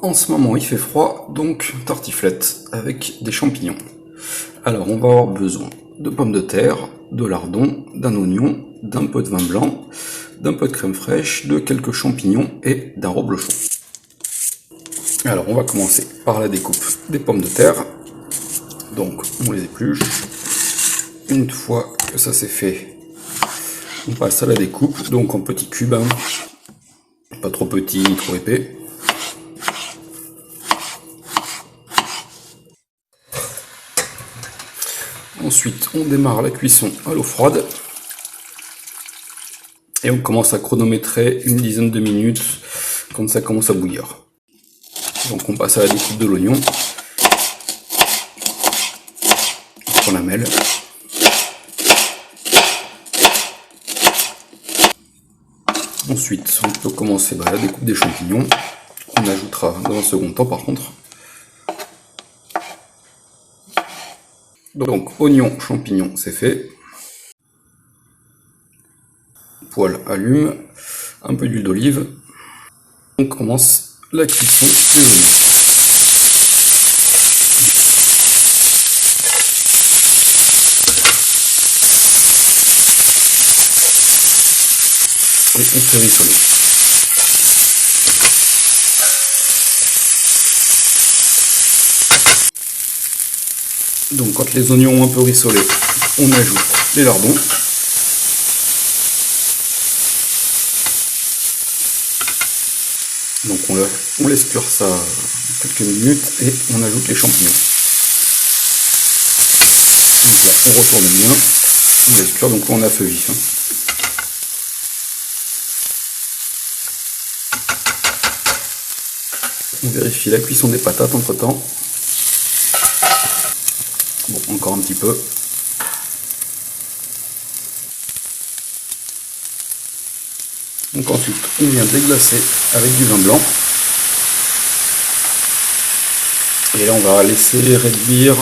En ce moment il fait froid, donc tartiflette avec des champignons. Alors on va avoir besoin de pommes de terre, de lardons, d'un oignon, d'un peu de vin blanc, d'un peu de crème fraîche, de quelques champignons et d'un reblochon. Alors on va commencer par la découpe des pommes de terre. Donc on les épluche. Une fois que ça c'est fait, on passe à la découpe, donc en petits cubes, pas trop petits ni trop épais. Ensuite, on démarre la cuisson à l'eau froide et on commence à chronométrer une dizaine de minutes quand ça commence à bouillir. Donc on passe à la découpe de l'oignon, on la mêle. Ensuite, on peut commencer la découpe des champignons, qu'on ajoutera dans un second temps par contre. Donc oignon, champignons, c'est fait. Poêle allume, un peu d'huile d'olive. On commence la cuisson des oignons. Et on fait rissoler. Donc quand les oignons ont un peu rissolé, on ajoute les lardons. Donc on laisse cuire ça quelques minutes et on ajoute les champignons. Donc là, on retourne bien, on laisse cuire, donc là on a feu vif. On vérifie la cuisson des patates entre temps. Bon, encore un petit peu. Donc ensuite, on vient déglacer avec du vin blanc. Et là, on va laisser réduire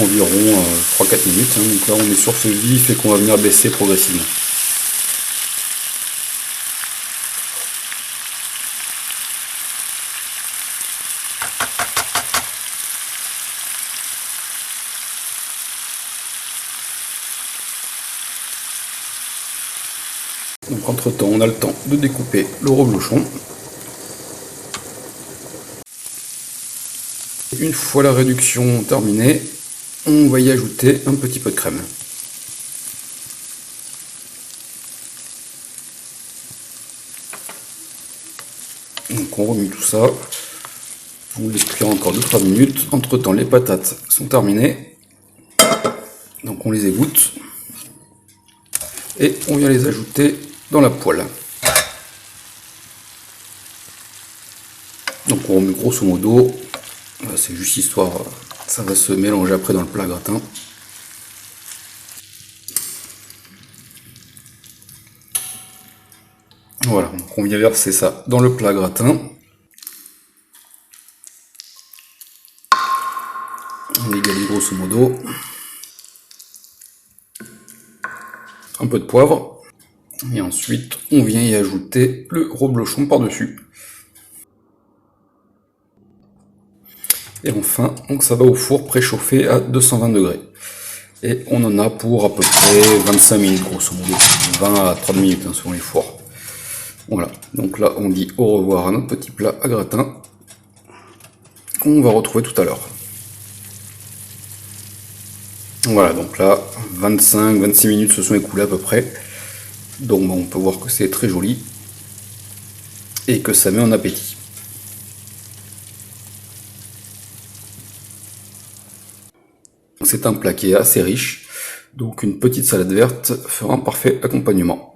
environ 3-4 minutes. Donc là, on est sur feu vif et qu'on va venir baisser progressivement. Donc entre temps, on a le temps de découper le reblochon. Une fois la réduction terminée, on va y ajouter un petit peu de crème. Donc on remue tout ça. On laisse cuire encore 2-3 minutes. Entre temps, les patates sont terminées. Donc on les égoutte. Et on vient les ajouter dans la poêle. Donc on remet grosso modo, c'est juste histoire, ça va se mélanger après dans le plat gratin. Voilà, donc on vient verser ça dans le plat gratin. On égalise grosso modo. Un peu de poivre. Et ensuite, on vient y ajouter le reblochon par-dessus. Et enfin, donc ça va au four préchauffé à 220 degrés. Et on en a pour à peu près 25 minutes, grosso modo. 20 à 30 minutes selon les fours. Voilà, donc là on dit au revoir à notre petit plat à gratin. On va retrouver tout à l'heure. Voilà, donc là, 25-26 minutes se sont écoulées à peu près. Donc on peut voir que c'est très joli et que ça met en appétit. C'est un plat qui est assez riche, donc une petite salade verte fera un parfait accompagnement.